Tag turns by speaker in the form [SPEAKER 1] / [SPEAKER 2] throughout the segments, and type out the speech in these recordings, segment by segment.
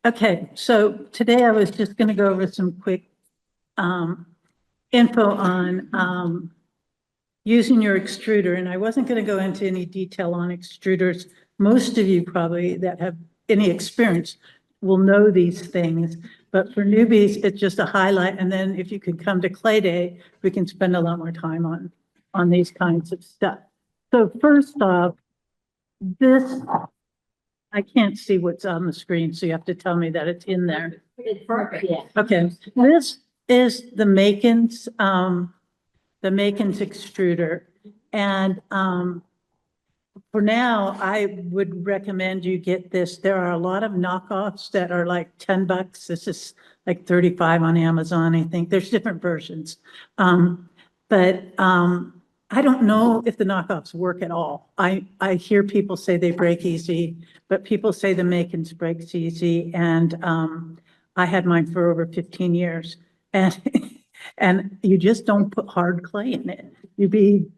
[SPEAKER 1] Okay, so today I was just going to go over some quick info on using your extruder, and I wasn't going to go into any detail on extruders. Most of you probably that have any experience will know these things, but for newbies, it's just a highlight. And then if you can come to Clay Day, we can spend a lot more time on these kinds of stuff. So first off, this, I can't see what's on the screen, so you have to tell me that it's in there.
[SPEAKER 2] It's perfect. Yeah.
[SPEAKER 1] Okay, this is the Makin's extruder. And for now, I would recommend you get this. There are a lot of knockoffs that are like $10. This is like 35 on Amazon, I think. There's different versions. But I don't know if the knockoffs work at all. I hear people say they break easy, but people say the Makin's breaks easy. And I had mine for over 15 years. And you just don't put hard clay in it. You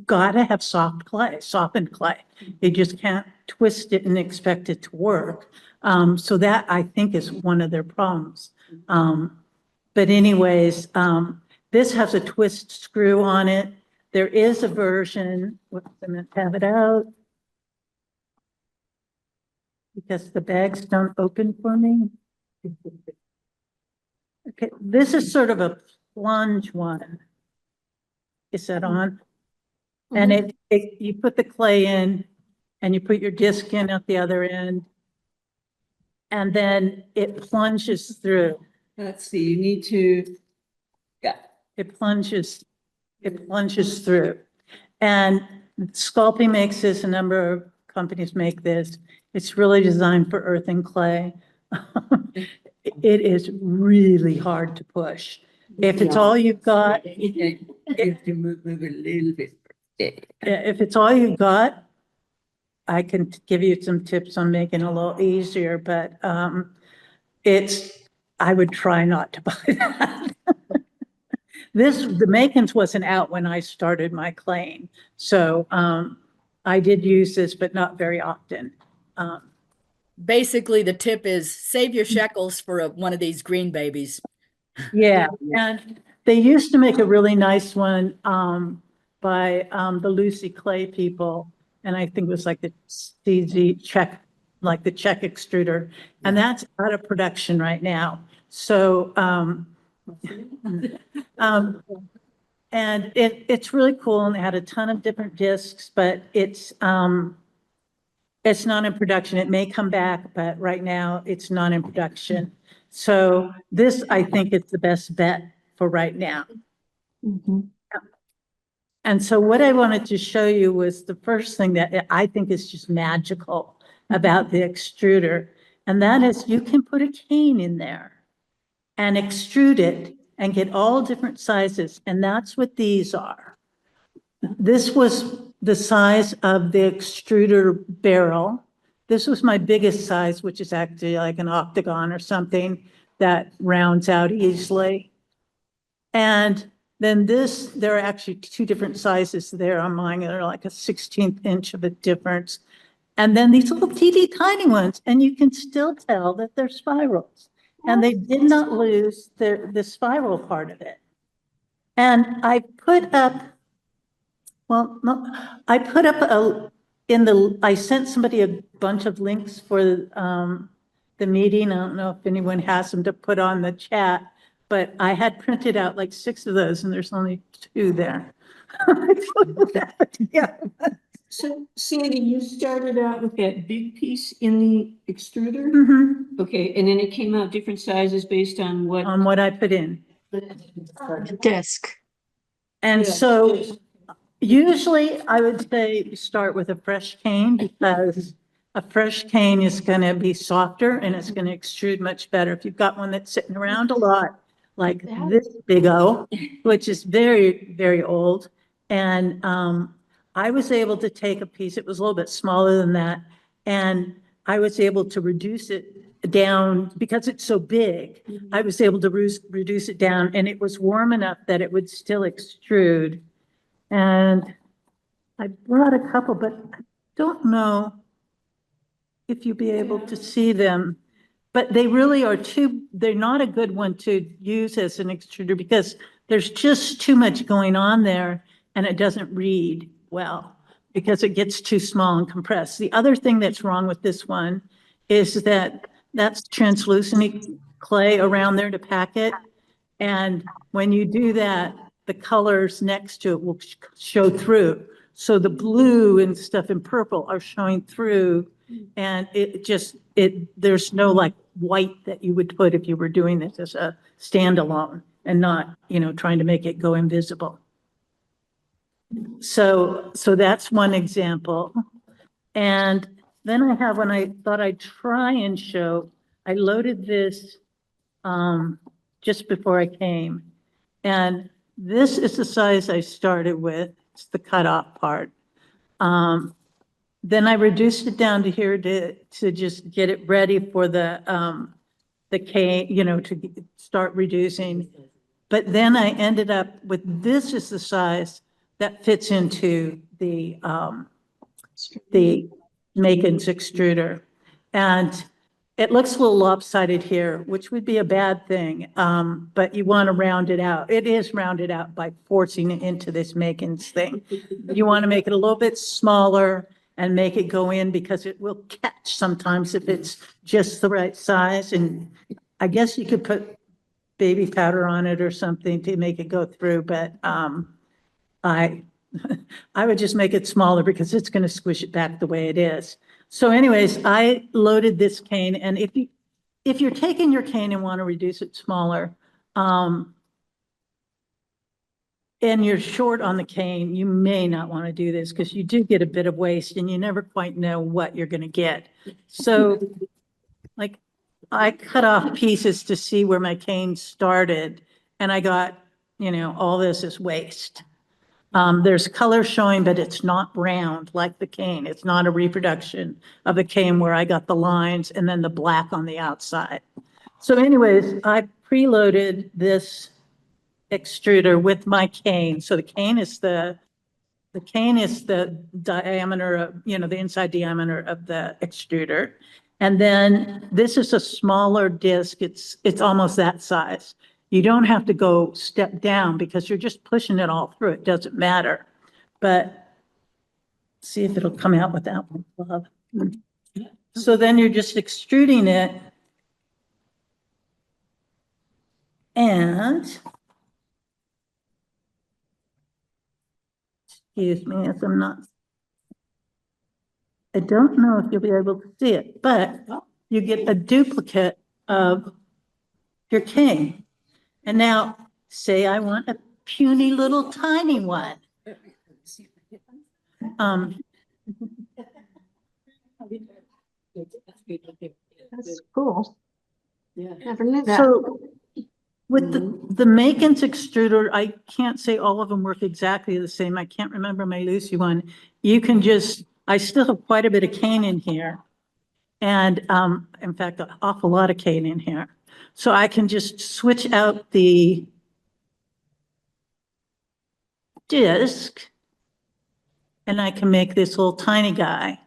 [SPEAKER 1] gotta have soft clay, softened clay. You just can't twist it and expect it to work. So that I think is one of their problems. But anyways, this has a twist screw on it. There is a version, whoops, I'm gonna have it out. Because the bags don't open for me. Okay, this is sort of a plunge one. Is that on? And you put the clay in and you put your disc in at the other end. And then it plunges through.
[SPEAKER 2] Let's see, you need to, yeah.
[SPEAKER 1] It plunges through. And Sculpey makes this, a number of companies make this. It's really designed for earth and clay. It is really hard to push. If it's all you've got,
[SPEAKER 2] You have to move a little bit.
[SPEAKER 1] if it's all you've got, I can give you some tips on making it a little easier, but I would try not to buy that. The Makin's wasn't out when I started my claying. So I did use this, but not very often.
[SPEAKER 3] Basically, the tip is save your shekels for one of these green babies.
[SPEAKER 1] Yeah, and they used to make a really nice one by the Lucy Clay people, and I think it was like the CZ Czech, like the Czech extruder, and that's out of production right now. So, and it's really cool, and it had a ton of different discs, but it's not in production. It may come back, but right now it's not in production. So this, I think, is the best bet for right now. And so what I wanted to show you was the first thing that I think is just magical about the extruder. And that is you can put a cane in there and extrude it and get all different sizes. And that's what these are. This was the size of the extruder barrel. This was my biggest size, which is actually like an octagon or something that rounds out easily. And then there are actually two different sizes there on mine. They're like a 16th inch of a difference. And then these little teeny tiny ones, and you can still tell that they're spirals. And they did not lose the spiral part of it. And I put up, well, no, I put up I sent somebody a bunch of links for the meeting. I don't know if anyone has them to put on the chat, but I had printed out like 6 of those and there's only 2 there. Yeah.
[SPEAKER 2] So Sandy, you started out with that big piece in the extruder? Okay, and then it came out different sizes based on what?
[SPEAKER 1] On what I put in.
[SPEAKER 4] Disc.
[SPEAKER 1] And so usually I would say you start with a fresh cane because a fresh cane is going to be softer and it's going to extrude much better. If you've got one that's sitting around a lot, like this big O, which is very, very old. And I was able to take a piece, it was a little bit smaller than that, and I was able to reduce it down because it's so big. I was able to reduce it down, and it was warm enough that it would still extrude. And I brought a couple, but I don't know if you'll be able to see them. But they really are they're not a good one to use as an extruder because there's just too much going on there and it doesn't read well because it gets too small and compressed. The other thing that's wrong with this one is that that's translucent clay around there to pack it. And when you do that, the colors next to it will show through. So the blue and stuff and purple are showing through and there's no like white that you would put if you were doing this as a standalone and not, trying to make it go invisible. So that's one example. And then I have, when I thought I'd try and show, I loaded this just before I came. And this is the size I started with. It's the cutoff part. Then I reduced it down to here to just get it ready for the cane, to start reducing. But then I ended up with this is the size that fits into the Makin's extruder. And it looks a little lopsided here, which would be a bad thing, but you want to round it out. It is rounded out by forcing it into this Makin's thing. You want to make it a little bit smaller and make it go in because it will catch sometimes if it's just the right size. And I guess you could put baby powder on it or something to make it go through, but I would just make it smaller because it's going to squish it back the way it is. So anyways, I loaded this cane, and if you're taking your cane and want to reduce it smaller, and you're short on the cane, you may not want to do this because you do get a bit of waste and you never quite know what you're going to get. So like I cut off pieces to see where my cane started and I got, all this is waste. There's color showing, but it's not round like the cane. It's not a reproduction of the cane where I got the lines and then the black on the outside. So anyways, I preloaded this extruder with my cane. So the cane is the diameter of, the inside diameter of the extruder. And then this is a smaller disc. It's almost that size. You don't have to go step down because you're just pushing it all through. It doesn't matter. But see if it'll come out without one glove. So then you're just extruding it. And excuse me if I'm not. I don't know if you'll be able to see it, but you get a duplicate of your cane. And now, say I want a puny little tiny one.
[SPEAKER 4] That's cool. Never knew that.
[SPEAKER 1] So with the Makin's extruder, I can't say all of them work exactly the same. I can't remember my Lucy one. You can I still have quite a bit of cane in here. And in fact, an awful lot of cane in here. So I can just switch out the disc and I can make this little tiny guy,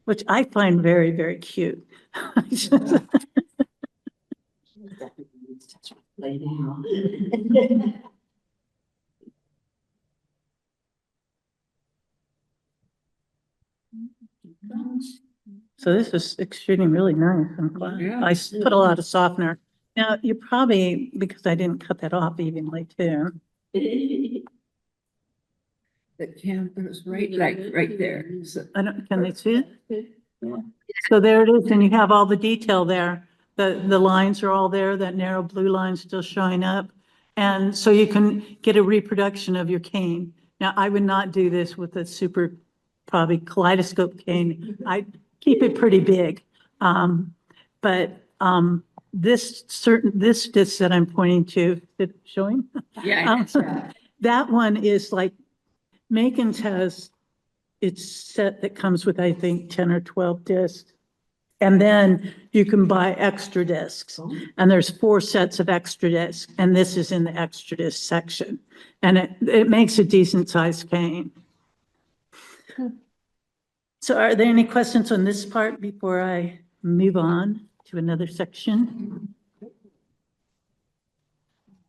[SPEAKER 1] which I find very, very cute. So this is extruding really nice. I'm glad.
[SPEAKER 2] Yeah.
[SPEAKER 1] I put a lot of softener. Now, you probably, because I didn't cut that off evenly too.
[SPEAKER 2] The camera's right there. So,
[SPEAKER 1] Can they see it? So there it is, and you have all the detail there. The lines are all there, that narrow blue line still showing up. And so you can get a reproduction of your cane. Now, I would not do this with a super, probably kaleidoscope cane. I keep it pretty big. This disc that I'm pointing to, is it showing?
[SPEAKER 2] yeah.
[SPEAKER 1] That one is like, Makin's has its set that comes with, I think, 10 or 12 discs. And then you can buy extra discs. And there's 4 sets of extra discs. And this is in the extra disc section. And it makes a decent sized cane. So are there any questions on this part before I move on to another section.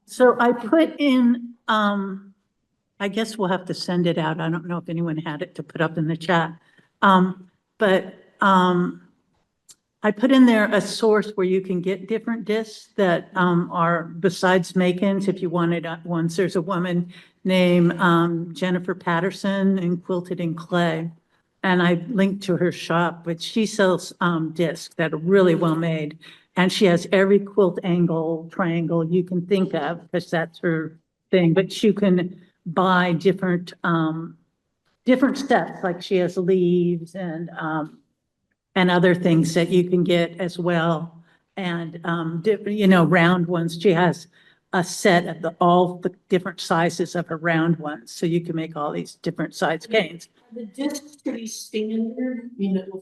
[SPEAKER 1] So I put in, I guess we'll have to send it out. I don't know if anyone had it to put up in the chat. But I put in there a source where you can get different discs that are besides Macon's. If you wanted ones, there's a woman named Jennifer Patterson in Quilted in Clay. And I linked to her shop, but she sells discs that are really well made. And she has every quilt angle, triangle you can think of, because that's her thing. But you can buy different sets, like she has leaves and other things that you can get as well. And, round ones. She has a set of all the different sizes of her round ones. So you can make all these different size canes.
[SPEAKER 2] The discs pretty standard,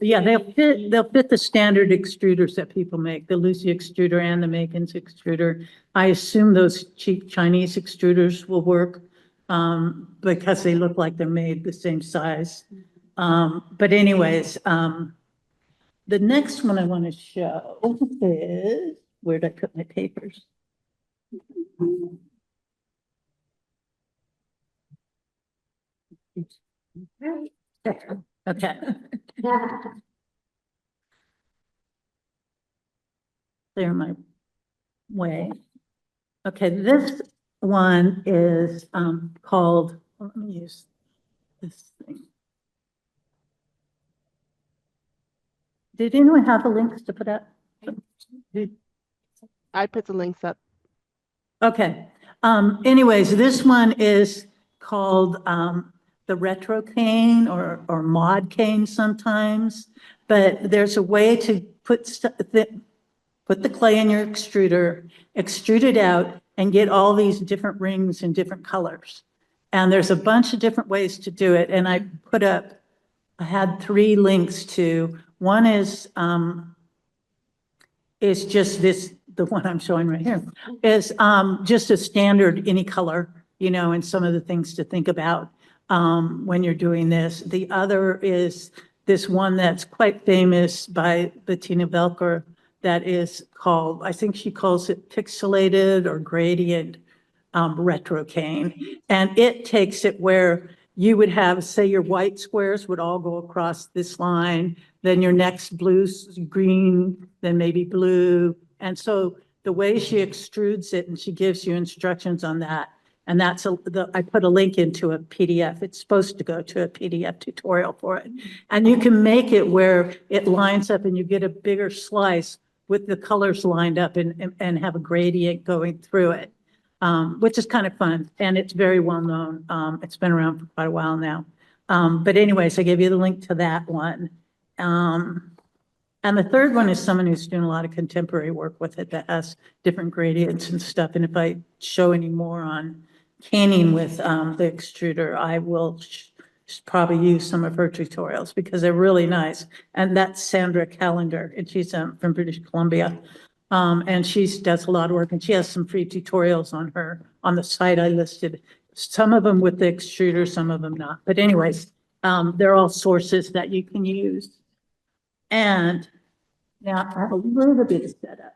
[SPEAKER 1] Yeah, they'll fit the standard extruders that people make, the Lucy extruder and the Macon's extruder. I assume those cheap Chinese extruders will work because they look like they're made the same size. But anyways, the next one I want to show is, where'd I put my papers? Okay. Clear my way. Okay, this one is called, let me use this thing. Did anyone have the links to put up?
[SPEAKER 5] I put the links up.
[SPEAKER 1] Okay. Anyways, this one is called the retro cane or mod cane sometimes, but there's a way to put the clay in your extruder, extrude it out, and get all these different rings in different colors. And there's a bunch of different ways to do it. And I had 3 links to, one is just this, the one I'm showing right here, is just a standard any color, and some of the things to think about when you're doing this. The other is this one that's quite famous by Bettina Velker that is called, I think she calls it pixelated or gradient retro cane. And it takes it where you would have, say, your white squares would all go across this line, then your next blue's green, then maybe blue. And so the way she extrudes it, and she gives you instructions on that, and that's I put a link into a PDF. It's supposed to go to a PDF tutorial for it. And you can make it where it lines up and you get a bigger slice with the colors lined up and have a gradient going through it. Which is kind of fun, and it's very well known. It's been around for quite a while now. But anyways, I gave you the link to that one. And the third one is someone who's doing a lot of contemporary work with it that has different gradients and stuff. And if I show any more on caning with the extruder, I will probably use some of her tutorials because they're really nice. And that's Sandra Callender, and she's from British Columbia. And she does a lot of work, and she has some free tutorials on the site I listed. Some of them with the extruder, some of them not. But anyways, they're all sources that you can use. And now I have a little bit of setup.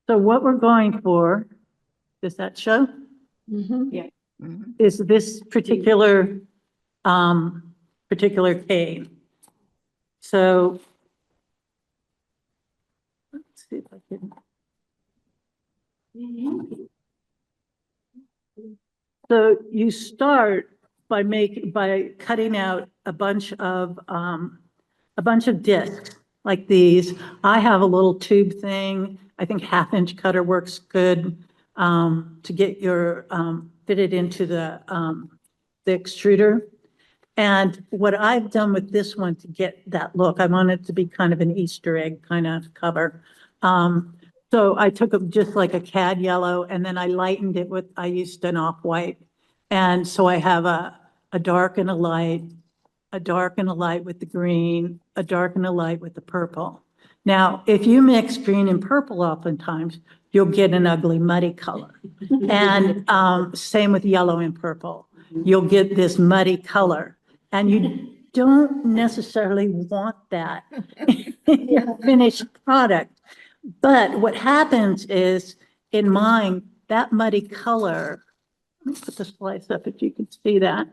[SPEAKER 1] So what we're going for, does that show?
[SPEAKER 2] Yeah.
[SPEAKER 1] Is this particular cane. So let's see if I can. So you start by cutting out a bunch of discs like these. I have a little tube thing. I think 1/2-inch cutter works good to get your fitted into the extruder. And what I've done with this one to get that look, I want it to be kind of an Easter egg kind of cover. So I took just like a cad yellow, and then I lightened it I used an off-white. And so I have a dark and a light, a dark and a light with the green, a dark and a light with the purple. Now, if you mix green and purple oftentimes, you'll get an ugly muddy color. And same with yellow and purple. You'll get this muddy color. And you don't necessarily want that in your finished product. But what happens is, in mine, that muddy color, let me put the slice up if you can see that.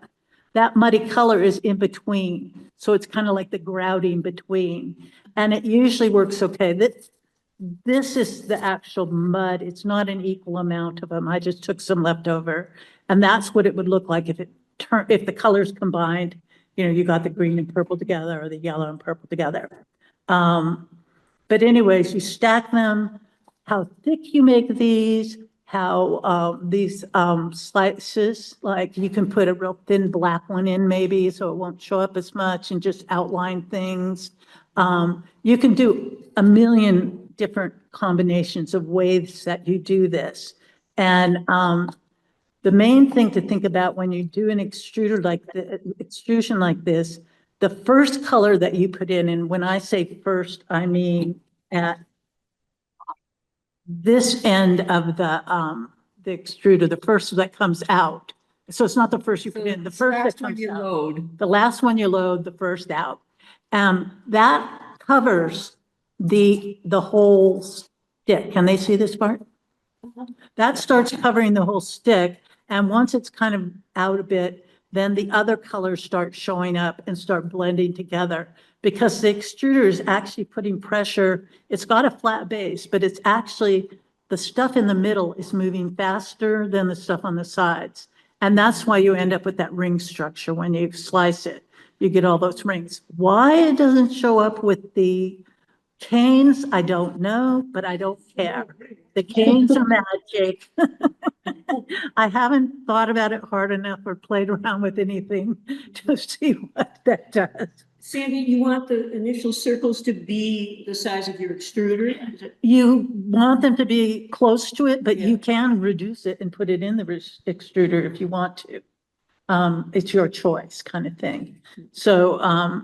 [SPEAKER 1] That muddy color is in between. So it's kind of like the grouting between. And it usually works okay. This is the actual mud. It's not an equal amount of them. I just took some left over. And that's what it would look like if the colors combined, you know, you got the green and purple together or the yellow and purple together. But anyways, you stack them, how thick you make these, how these slices, like you can put a real thin black one in maybe so it won't show up as much and just outline things. You can do a million different combinations of ways that you do this. And the main thing to think about when you do an extruder like the extrusion like this, the first color that you put in, and when I say first, I mean at this end of the extruder, the first that comes out. So it's not the first you put in, the first that comes out.
[SPEAKER 2] Load.
[SPEAKER 1] The last one you load, the first out. That covers the whole stick. Can they see this part? That starts covering the whole stick. And once it's kind of out a bit, then the other colors start showing up and start blending together because the extruder is actually putting pressure. It's got a flat base, but it's actually, the stuff in the middle is moving faster than the stuff on the sides. And that's why you end up with that ring structure when you slice it. You get all those rings. Why it doesn't show up with the canes, I don't know, but I don't care. The canes are magic. I haven't thought about it hard enough or played around with anything to see what that does.
[SPEAKER 2] Sandy, you want the initial circles to be the size of your extruder?
[SPEAKER 1] You want them to be close to it, but
[SPEAKER 2] Yeah.
[SPEAKER 1] you can reduce it and put it in the extruder if you want to. It's your choice kind of thing. So,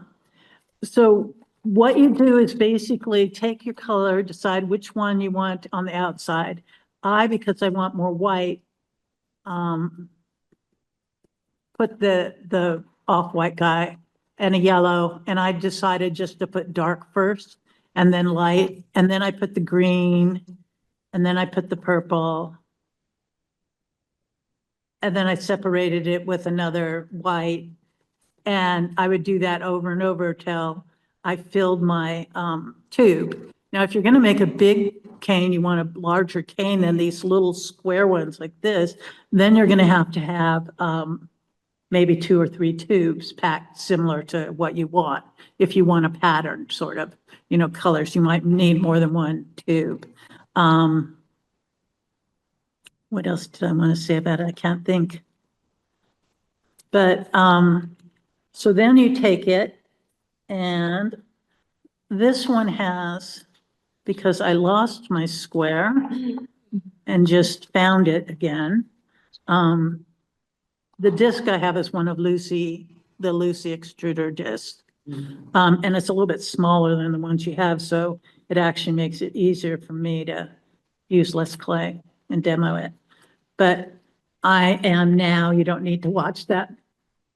[SPEAKER 1] so what you do is basically take your color, decide which one you want on the outside. Because I want more white, put the off-white guy and a yellow, and I decided just to put dark first and then light, and then I put the green, and then I put the purple. And then I separated it with another white, and I would do that over and over till I filled my tube. Now, if you're going to make a big cane, you want a larger cane than these little square ones like this, then you're going to have maybe 2 or 3 tubes packed similar to what you want. If you want a pattern sort of, you know, colors, you might need more than one tube. What else did I want to say about it? I can't think. But so then you take it, and this one has, because I lost my square and just found it again. The disc I have is one of the Lucy extruder discs. And it's a little bit smaller than the ones you have, so it actually makes it easier for me to use less clay and demo it. But I am now, you don't need to watch that,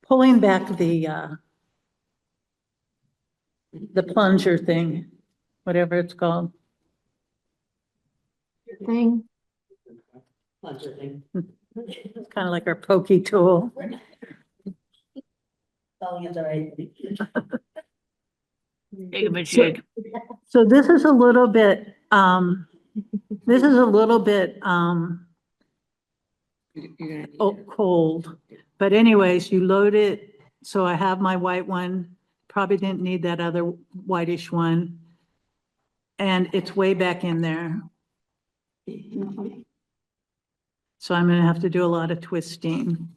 [SPEAKER 1] pulling back the plunger thing, whatever it's called.
[SPEAKER 4] Thing.
[SPEAKER 1] It's kind of like our pokey tool. So this is a little bit, cold, but anyways, you load it. So I have my white one, probably didn't need that other whitish one. And it's way back in there. So I'm gonna have to do a lot of twisting.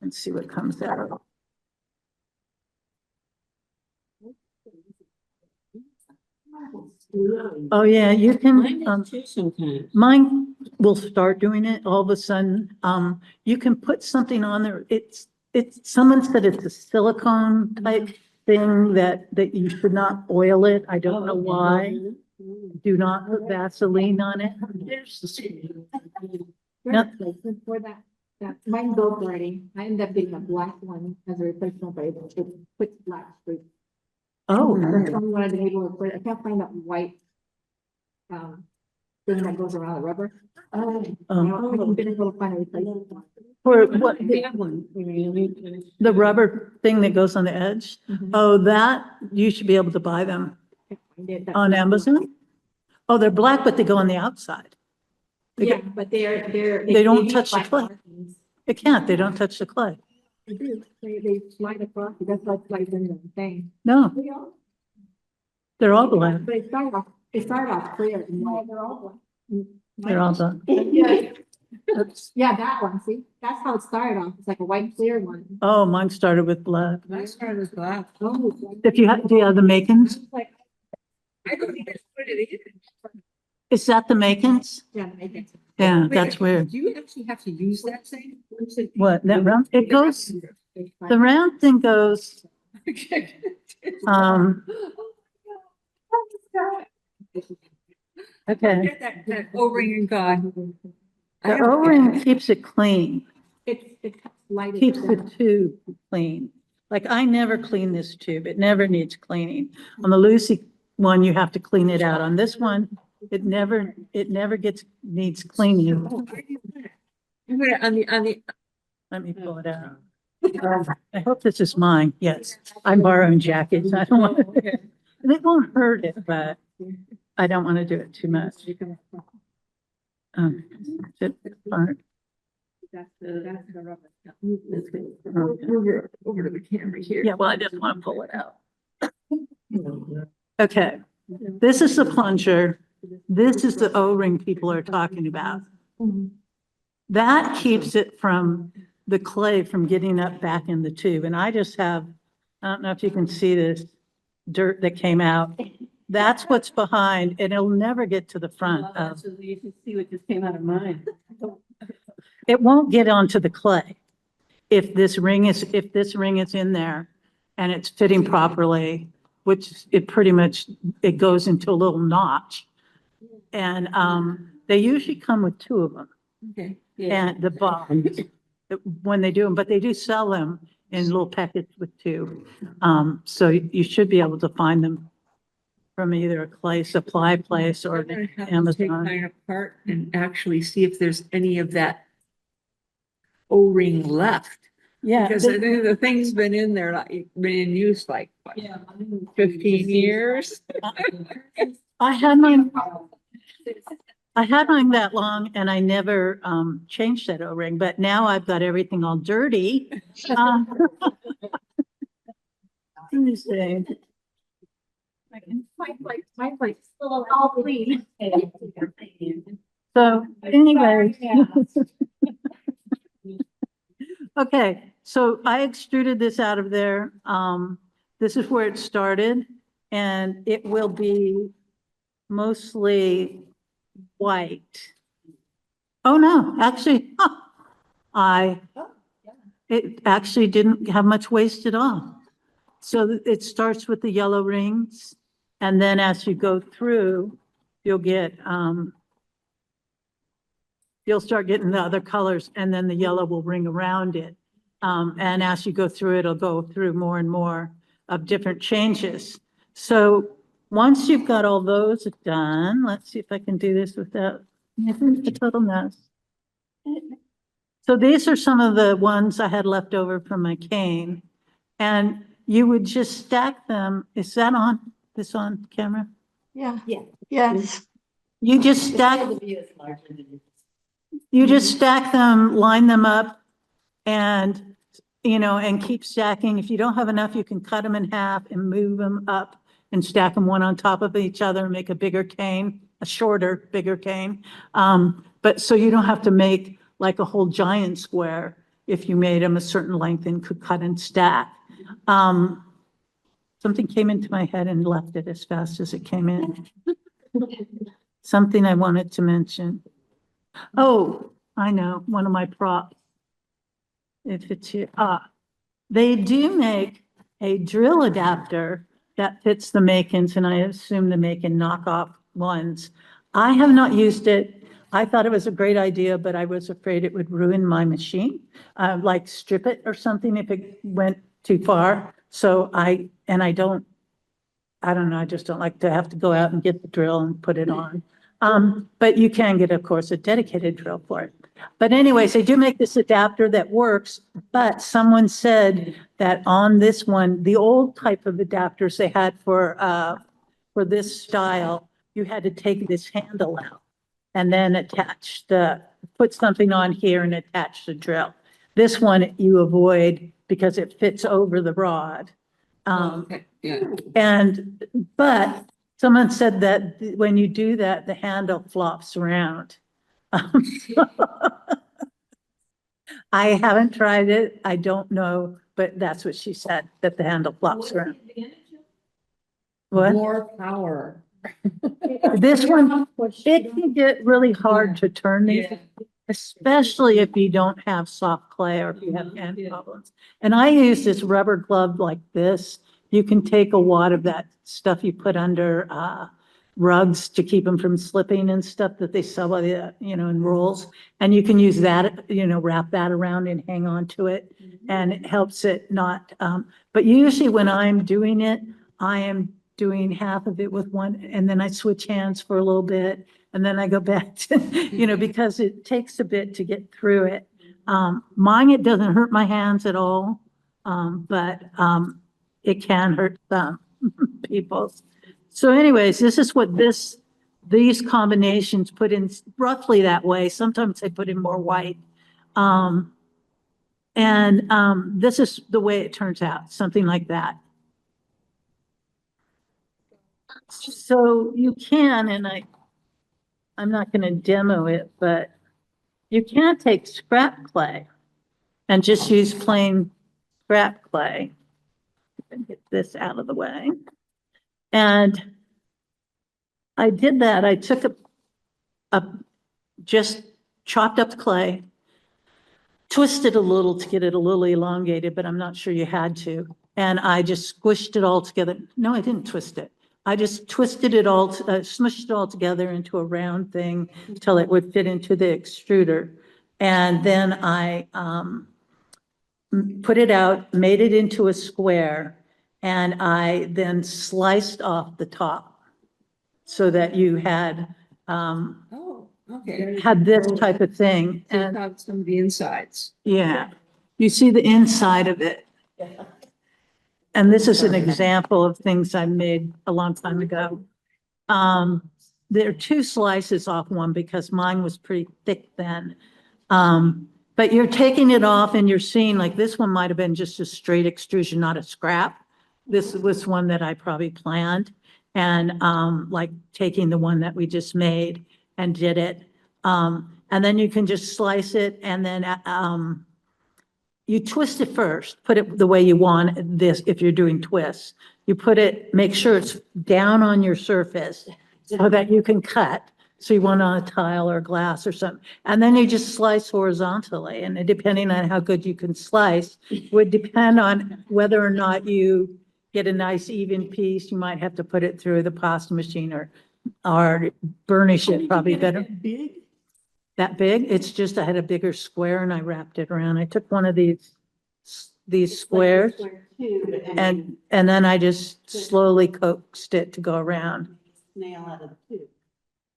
[SPEAKER 1] And see what comes out. Oh, yeah, you
[SPEAKER 2] Mine
[SPEAKER 1] can,
[SPEAKER 2] does too sometimes.
[SPEAKER 1] mine will start doing it all of a sudden. You can put something on there. Someone said it's a silicone type thing that you should not oil it. I don't know why. Do not put Vaseline on it. No.
[SPEAKER 4] For that. Yeah, mine goes already. I ended up getting a black one as a replacement, but it puts black streaks.
[SPEAKER 1] Oh,
[SPEAKER 4] That's the only one I've been able to put. I can't find that white thing that goes around the rubber. I haven't been able to find a replacement one.
[SPEAKER 1] for what,
[SPEAKER 2] That one.
[SPEAKER 1] the rubber thing that goes on the edge? Oh, that, you should be able to buy them on Amazon. Oh, they're black, but they go on the outside.
[SPEAKER 4] Yeah, but they're.
[SPEAKER 1] They don't
[SPEAKER 4] use
[SPEAKER 1] touch the
[SPEAKER 4] black
[SPEAKER 1] clay.
[SPEAKER 4] markings.
[SPEAKER 1] They can't, they don't touch the clay.
[SPEAKER 4] They do. They slide across. That's like in the thing.
[SPEAKER 1] No, they're all black.
[SPEAKER 4] But it started off clear. And white. They're all black.
[SPEAKER 1] They're all done.
[SPEAKER 4] Yeah, that one. See, that's how it started off. It's like a white clear one.
[SPEAKER 1] Oh, mine started with black.
[SPEAKER 2] I started with black.
[SPEAKER 4] Oh,
[SPEAKER 1] If you have, do you have the Makins?
[SPEAKER 4] like,
[SPEAKER 2] I don't even put it in.
[SPEAKER 1] Is that the Makins?
[SPEAKER 4] yeah, make it.
[SPEAKER 1] Yeah,
[SPEAKER 2] Wait,
[SPEAKER 1] that's weird.
[SPEAKER 2] Do you actually have to use that thing?
[SPEAKER 1] What, that round? It goes, the round thing goes, um, okay.
[SPEAKER 2] Get that O-ring and God.
[SPEAKER 1] The O-ring keeps it clean,
[SPEAKER 4] It's lighted.
[SPEAKER 1] keeps the tube clean. Like I never clean this tube. It never needs cleaning. On the Lucy one, you have to clean it out. On this one, it never needs cleaning.
[SPEAKER 2] You put it on the,
[SPEAKER 1] Let me pull it out. I hope this is mine. Yes, I'm borrowing jackets. I don't want to, it won't hurt it, but I don't want to do it too much. That's part.
[SPEAKER 2] that's the rubber. Over to the camera here.
[SPEAKER 1] Yeah, well, I didn't want to pull it out. Okay, this is the plunger. This is the O-ring people are talking about. That keeps it from the clay from getting up back in the tube. And I just have, I don't know if you can see this dirt that came out. That's what's behind, and it'll never get to the front of,
[SPEAKER 2] So you can see what just came out of mine.
[SPEAKER 1] it won't get onto the clay. If this ring is in there and it's fitting properly, which it pretty much, it goes into a little notch. And, they usually come with two of them.
[SPEAKER 2] Okay.
[SPEAKER 1] And the bonds, when they do them, but they do sell them in little packets with two. So you should be able to find them from either a clay supply place or
[SPEAKER 2] I'm gonna have to take
[SPEAKER 1] Amazon.
[SPEAKER 2] mine apart and actually see if there's any of that O-ring left.
[SPEAKER 1] Yeah,
[SPEAKER 2] Because the thing's been in there, like, been in use like, what, 15 years?
[SPEAKER 1] I had mine that long and I never changed that O-ring, but now I've got everything all dirty. Let me see.
[SPEAKER 4] My place still all clean.
[SPEAKER 1] So anyway. Okay, so I extruded this out of there. This is where it started and it will be mostly white. Oh, no, actually, it actually didn't have much waste at all. So it starts with the yellow rings and then as you go through, you'll get, you'll start getting the other colors and then the yellow will ring around it. And as you go through, it'll go through more and more of different changes. So once you've got all those done, let's see if I can do this without making a total mess. So these are some of the ones I had left over from my cane. And you would just stack them. Is that on? This on camera?
[SPEAKER 4] Yeah. Yes.
[SPEAKER 1] You just stack them, line them up and, and keep stacking. If you don't have enough, you can cut them in half and move them up and stack them one on top of each other and make a bigger cane, a shorter, bigger cane. But so you don't have to make like a whole giant square if you made them a certain length and could cut and stack. Something came into my head and left it as fast as it came in. Something I wanted to mention. Oh, I know, one of my props. If it's here, they do make a drill adapter that fits the Makins, and I assume the Makin knockoff ones. I have not used it. I thought it was a great idea, but I was afraid it would ruin my machine, like strip it or something if it went too far. So I don't know, I just don't like to have to go out and get the drill and put it on. But you can get, of course, a dedicated drill for it. But anyways, they do make this adapter that works, but someone said that on this one, the old type of adapters they had for this style, you had to take this handle out and then put something on here and attach the drill. This one you avoid because it fits over the rod.
[SPEAKER 2] Okay, yeah.
[SPEAKER 1] But someone said that when you do that, the handle flops around. I haven't tried it. I don't know, but that's what she said, that the handle flops around. What?
[SPEAKER 5] More power.
[SPEAKER 1] This one, it can get really hard to turn these, especially if you don't have soft clay or if you have hand problems. And I use this rubber glove like this. You can take a wad of that stuff you put under rugs to keep them from slipping and stuff that they sell by the, in rolls. And you can use that, wrap that around and hang on to it. And it helps it not, but usually when I'm doing it, I am doing half of it with one, and then I switch hands for a little bit, and then I go back to, because it takes a bit to get through it. Mine, it doesn't hurt my hands at all, but it can hurt some people's. So anyways, this is what these combinations put in roughly that way. Sometimes they put in more white. This is the way it turns out, something like that. So you can, and I'm not going to demo it, but you can take scrap clay and just use plain scrap clay. Get this out of the way. And I did that. I took just chopped up the clay, twisted a little to get it a little elongated, but I'm not sure you had to. And I just squished it all together. No, I didn't twist it. I just twisted it all, smushed it all together into a round thing till it would fit into the extruder. And then I put it out, made it into a square, and I then sliced off the top so that you had
[SPEAKER 2] Oh, okay.
[SPEAKER 1] had this type of thing.
[SPEAKER 2] So
[SPEAKER 1] And
[SPEAKER 2] have some of the insides.
[SPEAKER 1] yeah, you see the inside of it. And this is an example of things I made a long time ago. There are two slices off one because mine was pretty thick then. But you're taking it off and you're seeing like this one might have been just a straight extrusion, not a scrap. This was one that I probably planned and like taking the one that we just made and did it. And then you can just slice it and then you twist it first, put it the way you want this. If you're doing twists, you put it, make sure it's down on your surface so that you can cut. So you want on a tile or glass or something. And then you just slice horizontally. And depending on how good you can slice would depend on whether or not you get a nice even piece. You might have to put it through the pasta machine or burnish it probably better.
[SPEAKER 2] Big?
[SPEAKER 1] That big? It's just, I had a bigger square and I wrapped it around. I took one of these squares and then I just slowly coaxed it to go around.
[SPEAKER 5] Nail out of the tube.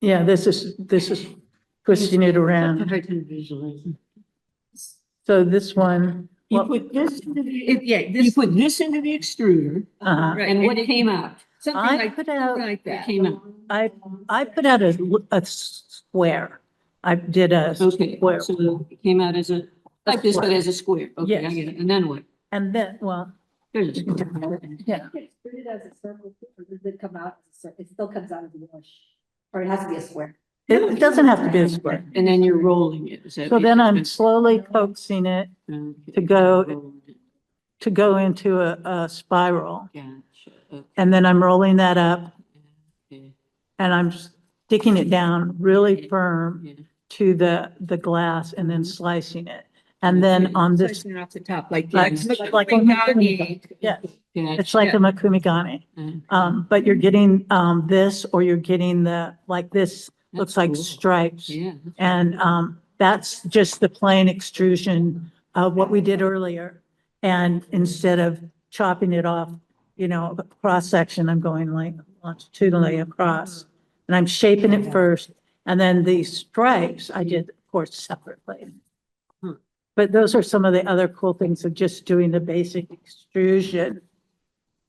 [SPEAKER 1] Yeah, this is twisting it around.
[SPEAKER 2] Hard to visualize.
[SPEAKER 1] So this one,
[SPEAKER 2] You
[SPEAKER 1] well,
[SPEAKER 2] put this into the,
[SPEAKER 3] Yeah,
[SPEAKER 2] you put this into the extruder
[SPEAKER 1] uh-huh.
[SPEAKER 3] Right.
[SPEAKER 2] and what came out?
[SPEAKER 3] something
[SPEAKER 1] I
[SPEAKER 3] like,
[SPEAKER 1] put out,
[SPEAKER 3] like
[SPEAKER 2] That
[SPEAKER 3] that.
[SPEAKER 2] came out.
[SPEAKER 1] I put out a square. I did a
[SPEAKER 2] Okay,
[SPEAKER 1] square.
[SPEAKER 2] so it came out as like this, but as a square. Okay, I
[SPEAKER 1] Yes.
[SPEAKER 2] get it. And then what?
[SPEAKER 1] And then, well,
[SPEAKER 2] There's a square.
[SPEAKER 1] yeah,
[SPEAKER 4] It's extruded as a circle, or does it come out as a circle? It still comes out as a wash, or it has to be a square.
[SPEAKER 1] it doesn't have to be a square.
[SPEAKER 2] And then you're rolling it. Is that
[SPEAKER 1] So then I'm
[SPEAKER 2] basically-
[SPEAKER 1] slowly coaxing it
[SPEAKER 2] Okay,
[SPEAKER 1] to go-
[SPEAKER 2] rolling it.
[SPEAKER 1] to go into a spiral.
[SPEAKER 2] Gotcha. Okay,
[SPEAKER 1] And then I'm rolling that up
[SPEAKER 2] okay,
[SPEAKER 1] and I'm sticking it down really firm
[SPEAKER 2] yeah.
[SPEAKER 1] to the glass and then slicing it. And then on this,
[SPEAKER 3] Slicing it off the top, like.
[SPEAKER 1] like a
[SPEAKER 3] Makugani.
[SPEAKER 1] yeah,
[SPEAKER 2] Gotcha.
[SPEAKER 1] it's like a makumigani.
[SPEAKER 2] Uh,
[SPEAKER 1] But you're getting this, or you're getting like this looks like
[SPEAKER 2] cool.
[SPEAKER 1] stripes.
[SPEAKER 2] Yeah.
[SPEAKER 1] And that's just the plain extrusion of what we did earlier. And instead of chopping it off, you know, cross section, I'm going like longitudinally across. And I'm shaping it first. And then the stripes I did, of course, separately. But those are some of the other cool things of just doing the basic extrusion.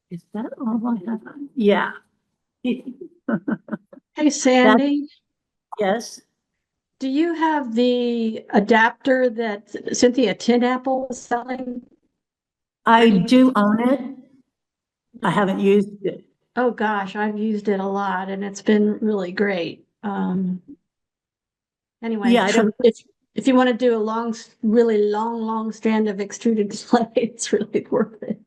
[SPEAKER 1] Is that all I have? Yeah.
[SPEAKER 6] Hey Sandy,
[SPEAKER 1] Yes,
[SPEAKER 6] do you have the adapter that Cynthia Tin Apple is selling?
[SPEAKER 1] I do own it. I haven't used it.
[SPEAKER 6] Oh gosh, I've used it a lot and it's been really great. Anyway,
[SPEAKER 1] Yeah, I don't-
[SPEAKER 6] if you want to do a really long strand of extruded clay, it's really worth it.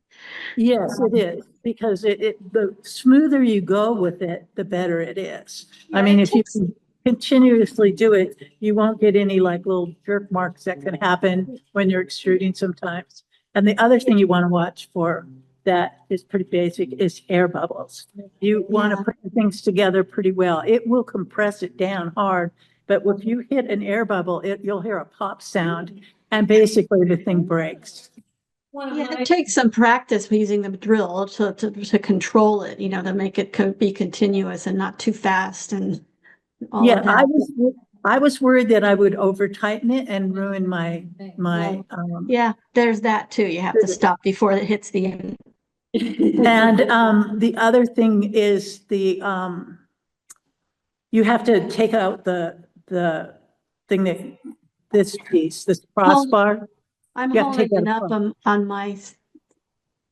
[SPEAKER 1] Yes, it is, because the smoother you go with it, the better it is. I
[SPEAKER 6] Yeah,
[SPEAKER 1] mean,
[SPEAKER 6] it
[SPEAKER 1] if you
[SPEAKER 6] takes-
[SPEAKER 1] continuously do it, you won't get any like little jerk marks that can happen when you're extruding sometimes. And the other thing you want to watch for that is pretty basic is air bubbles. You want
[SPEAKER 6] Yeah.
[SPEAKER 1] to put the things together pretty well. It will compress it down hard, but if you hit an air bubble, you'll hear a pop sound and basically the thing breaks.
[SPEAKER 6] Yeah, it takes some practice using the drill to control it, you know, to make it be continuous and not too fast and all
[SPEAKER 1] Yeah,
[SPEAKER 6] of that.
[SPEAKER 1] I was worried that I would over tighten it and ruin my,
[SPEAKER 6] Yeah, there's that too. You have to stop before it hits the end.
[SPEAKER 1] and, the other thing is you have to take out the thing that, this piece, this crossbar.
[SPEAKER 6] I'm
[SPEAKER 1] You have to take
[SPEAKER 6] holding it
[SPEAKER 1] that
[SPEAKER 6] up
[SPEAKER 1] apart.
[SPEAKER 6] on my
[SPEAKER 1] You did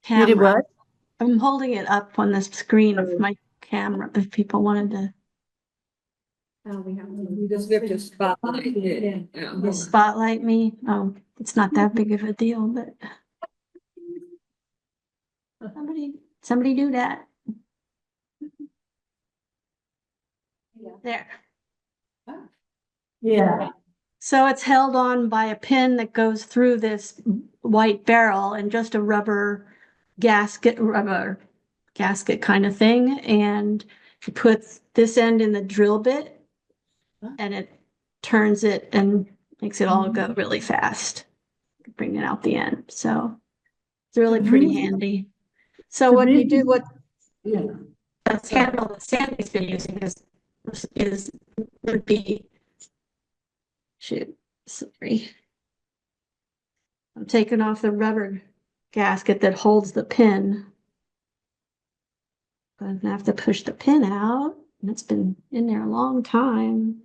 [SPEAKER 6] camera.
[SPEAKER 1] what?
[SPEAKER 6] I'm holding it up on the screen of my camera if people wanted to
[SPEAKER 5] We just have to spotlight it. Yeah.
[SPEAKER 6] spotlight me. Oh, it's not that big of a deal, but somebody do that. There.
[SPEAKER 1] Yeah.
[SPEAKER 6] So it's held on by a pin that goes through this white barrel and just a rubber gasket kind of thing. And you put this end in the drill bit and it turns it and makes it all go really fast, bring it out the end. So it's really pretty handy. So what you do, what
[SPEAKER 1] Yeah.
[SPEAKER 6] the handle that Sandy's been using would be, shoot, sorry. I'm taking off the rubber gasket that holds the pin. I'm gonna have to push the pin out, and it's been in there a long time.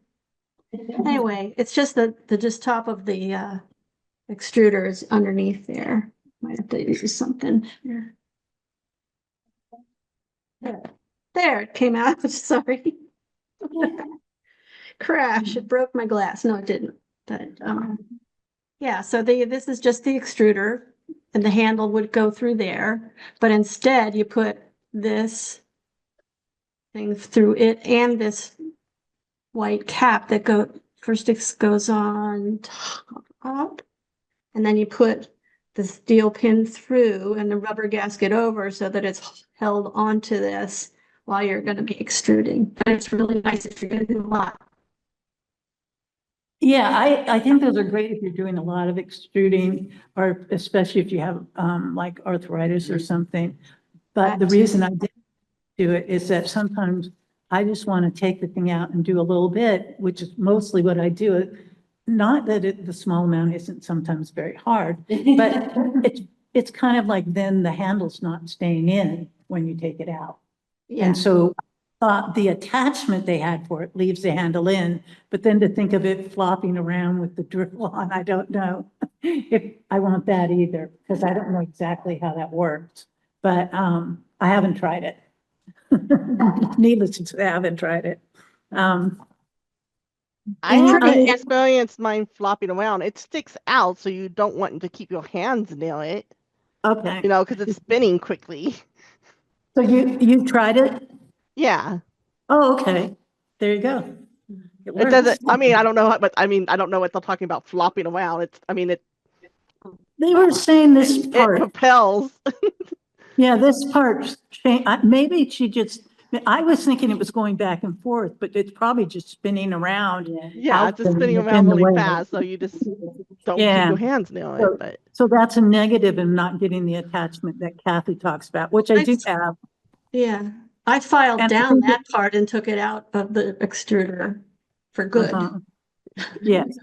[SPEAKER 6] Anyway, it's just the just top of the extruder is underneath there. Might have to use something here. There, it came out. Sorry. Crash, it broke my glass. No, it didn't. But yeah, so this is just the extruder and the handle would go through there, but instead you put this thing through it and this white cap that goes on top, and then you put the steel pin through and the rubber gasket over so that it's held onto this while you're going to be extruding. But it's really nice if you're going to do a lot.
[SPEAKER 1] Yeah, I think those are great if you're doing a lot of extruding, or especially if you have like arthritis or something. But the reason I didn't do it is that sometimes I just want to take the thing out and do a little bit, which is mostly what I do. Not that the small amount isn't sometimes very hard, but it's kind of like then the handle's not staying in when you take it out.
[SPEAKER 6] Yeah.
[SPEAKER 1] And so the attachment they had for it leaves the handle in, but then to think of it flopping around with the drill on, I don't know if I want that either, because I don't know exactly how that works. But I haven't tried it. Needless to say, I haven't tried it.
[SPEAKER 7] I
[SPEAKER 6] And
[SPEAKER 7] haven't
[SPEAKER 6] pretty-
[SPEAKER 7] experienced mine flopping around. It sticks out, so you don't want to keep your hands near it,
[SPEAKER 1] Okay,
[SPEAKER 7] you know, because it's spinning quickly.
[SPEAKER 1] so you tried it?
[SPEAKER 7] Yeah.
[SPEAKER 1] Oh, okay, there you go.
[SPEAKER 7] It
[SPEAKER 1] works.
[SPEAKER 7] doesn't, I mean, I don't know, but I mean, I don't know what they're talking about flopping around.
[SPEAKER 1] They were saying this
[SPEAKER 7] It
[SPEAKER 1] part,
[SPEAKER 7] propels.
[SPEAKER 1] yeah, this part, maybe she just I was thinking it was going back and forth, but it's probably just spinning around.
[SPEAKER 7] Yeah,
[SPEAKER 1] out
[SPEAKER 7] it's just
[SPEAKER 1] there
[SPEAKER 7] spinning
[SPEAKER 1] within
[SPEAKER 7] around
[SPEAKER 1] the
[SPEAKER 7] really
[SPEAKER 1] way.
[SPEAKER 7] fast, so you just don't
[SPEAKER 1] Yeah.
[SPEAKER 7] keep your hands near
[SPEAKER 1] So-
[SPEAKER 7] it, but.
[SPEAKER 1] So that's a negative in not getting the attachment that Kathy talks about, which I do have.
[SPEAKER 6] Yeah, I filed
[SPEAKER 1] And I
[SPEAKER 6] down
[SPEAKER 1] think
[SPEAKER 6] that part and took it out of the extruder for good.
[SPEAKER 1] Uh-huh. Yes,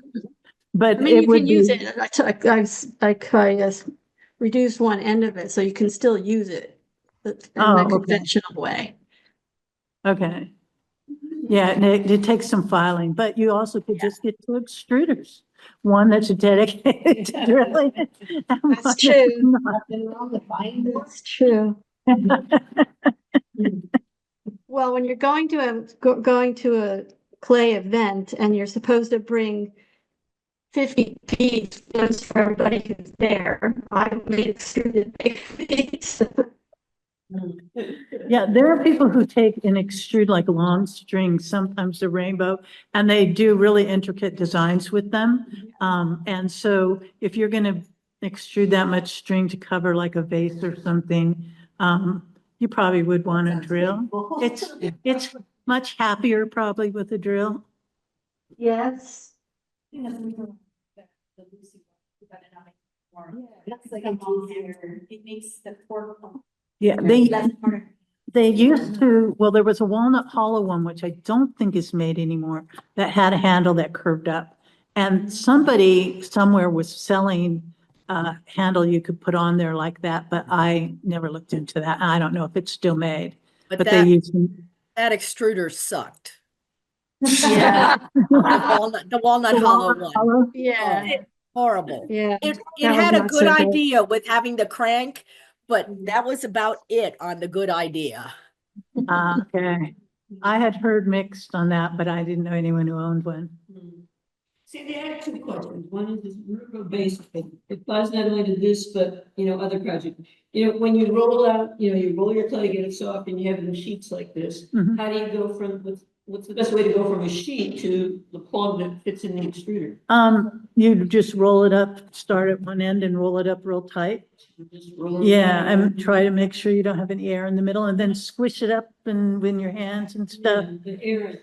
[SPEAKER 1] but
[SPEAKER 6] I mean,
[SPEAKER 1] it
[SPEAKER 6] you
[SPEAKER 1] would
[SPEAKER 6] can use
[SPEAKER 1] be,
[SPEAKER 6] it. I kind of reduced one end of it, so you can still use it in
[SPEAKER 1] Oh,
[SPEAKER 6] a
[SPEAKER 1] okay.
[SPEAKER 6] conventional way.
[SPEAKER 1] okay. Yeah, and it takes some filing, but you also could just get two extruders. One that's dedicated to drilling. and one
[SPEAKER 6] That's true.
[SPEAKER 1] not.
[SPEAKER 6] That's true. Well, when you're going to going to a clay event and you're supposed to bring 50 pieces for everybody who's there, I made extruded piece.
[SPEAKER 1] Yeah, there are people who take and extrude like long strings, sometimes the rainbow, and they do really intricate designs with them. And so if you're gonna extrude that much string to cover like a vase or something, you probably would want a drill. It's much happier probably with a drill.
[SPEAKER 6] Yes.
[SPEAKER 4] That's like a easier, it makes the fork
[SPEAKER 1] Yeah,
[SPEAKER 4] less harder.
[SPEAKER 1] they used to, well, there was a walnut hollow one, which I don't think is made anymore, that had a handle that curved up. And somebody somewhere was selling a handle you could put on there like that, but I never looked into that. I don't know if it's still made,
[SPEAKER 3] But
[SPEAKER 1] but they
[SPEAKER 3] that,
[SPEAKER 1] used.
[SPEAKER 3] that extruder sucked.
[SPEAKER 6] Yeah.
[SPEAKER 3] The walnut hollow one.
[SPEAKER 1] hollow?
[SPEAKER 6] Yeah.
[SPEAKER 3] Horrible.
[SPEAKER 6] Yeah.
[SPEAKER 3] It
[SPEAKER 6] That was
[SPEAKER 3] had a
[SPEAKER 6] not
[SPEAKER 3] good
[SPEAKER 6] so good.
[SPEAKER 3] idea with having the crank, but that was about it on the good idea.
[SPEAKER 1] Okay. I had heard mixed on that, but I didn't know anyone who owned one.
[SPEAKER 2] Sandy, I have two questions. One is Rural based. It applies not only to this, but, other projects. When you roll out, you roll your clay, get it soft, and you have it in sheets like this.
[SPEAKER 1] Mhm.
[SPEAKER 2] How do you go from, what's the best way to go from a sheet to the plug that fits in the extruder?
[SPEAKER 1] You just roll it up, start at one end and roll it up real tight.
[SPEAKER 2] Just roll it
[SPEAKER 1] Yeah,
[SPEAKER 2] down.
[SPEAKER 1] and try to make sure you don't have any air in the middle and then squish it up and in your hands and stuff.
[SPEAKER 2] Yeah, the air is.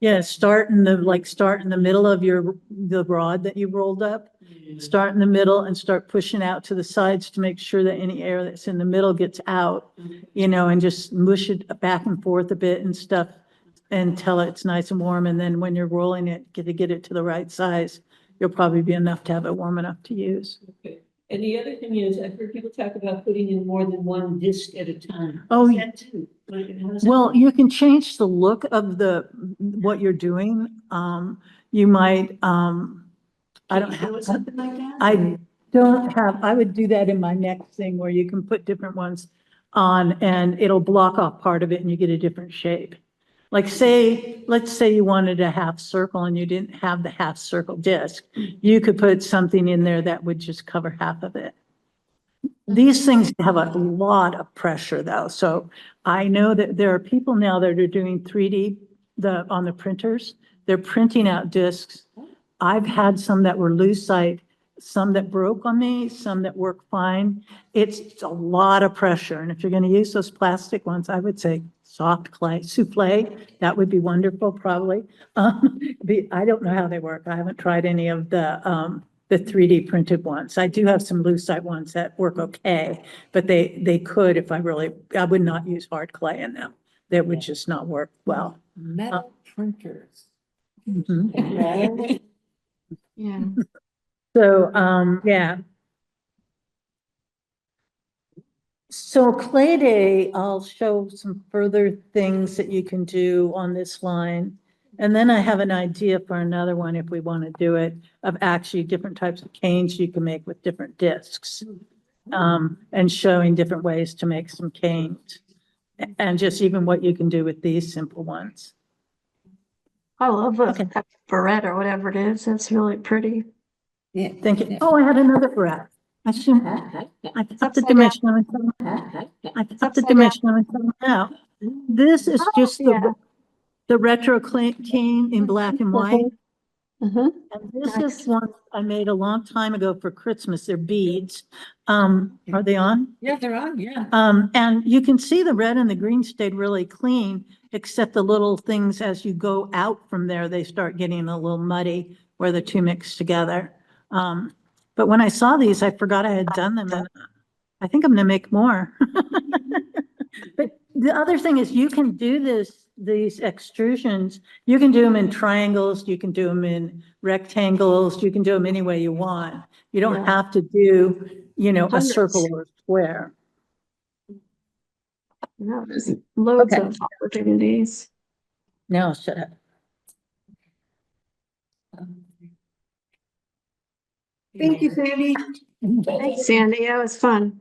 [SPEAKER 1] Yeah, start in the middle of the rod that you rolled up. Start in the middle and start pushing out to the sides to make sure that any air that's in the middle gets out, and just mush it back and forth a bit and stuff until it's nice and warm. And then when you're rolling it, get it to the right size, you'll probably be enough to have it warm enough to use.
[SPEAKER 2] Okay. And the other thing is, I've heard people talk about putting in more than one disc at a time.
[SPEAKER 1] Oh,
[SPEAKER 2] Does that too? How does that
[SPEAKER 1] well,
[SPEAKER 2] work?
[SPEAKER 1] you can change the look of what you're doing. You might, I don't
[SPEAKER 2] Can you do
[SPEAKER 1] have,
[SPEAKER 2] something like that?
[SPEAKER 1] I don't have, I would do that in my next thing where you can put different ones on and it'll block off part of it and you get a different shape. Like let's say you wanted a half circle and you didn't have the half circle disc. You could put something in there that would just cover half of it. These things have a lot of pressure though. So I know that there are people now that are doing 3D on the printers. They're printing out discs. I've had some that were lucite, some that broke on me, some that work fine. It's a lot of pressure. And if you're going to use those plastic ones, I would say soft clay, souffle, that would be wonderful probably. I don't know how they work. I haven't tried any of the 3D printed ones. I do have some lucite ones that work okay, but they could if I would not use hard clay in them. They would just not work well.
[SPEAKER 5] Metal printers.
[SPEAKER 1] Mhm.
[SPEAKER 6] Yeah.
[SPEAKER 1] So, yeah. So Clay Day, I'll show some further things that you can do on this line. And then I have an idea for another one if we want to do it, of actually different types of canes you can make with different discs. And showing different ways to make some canes. And just even what you can do with these simple ones.
[SPEAKER 6] I love
[SPEAKER 1] Okay.
[SPEAKER 6] a barrette or whatever it is. That's really pretty.
[SPEAKER 5] Yeah.
[SPEAKER 1] Thank you. Oh, I had another breath. I shouldn't, I popped the
[SPEAKER 6] upside
[SPEAKER 1] dimensional and I popped the
[SPEAKER 6] upside
[SPEAKER 1] dimensional and come out. This is just
[SPEAKER 6] yeah.
[SPEAKER 1] the retro cane in black and white.
[SPEAKER 6] Mhm.
[SPEAKER 1] And this is one I made a long time ago for Christmas. They're beads. Are they on?
[SPEAKER 5] Yeah, they're on, yeah.
[SPEAKER 1] And you can see the red and the green stayed really clean, except the little things as you go out from there, they start getting a little muddy where the two mix together. But when I saw these, I forgot I had done them, and I think I'm gonna make more. But the other thing is you can do these extrusions, you can do them in triangles, you can do them in rectangles, you can do them any way you want. You don't
[SPEAKER 6] Yeah.
[SPEAKER 1] have to do, a
[SPEAKER 6] Hundreds.
[SPEAKER 1] circle or a square.
[SPEAKER 6] No, there's loads
[SPEAKER 1] Okay.
[SPEAKER 6] of opportunities.
[SPEAKER 1] No, shut up.
[SPEAKER 5] Thank you, Sandy.
[SPEAKER 6] Thanks, Sandy. That was fun.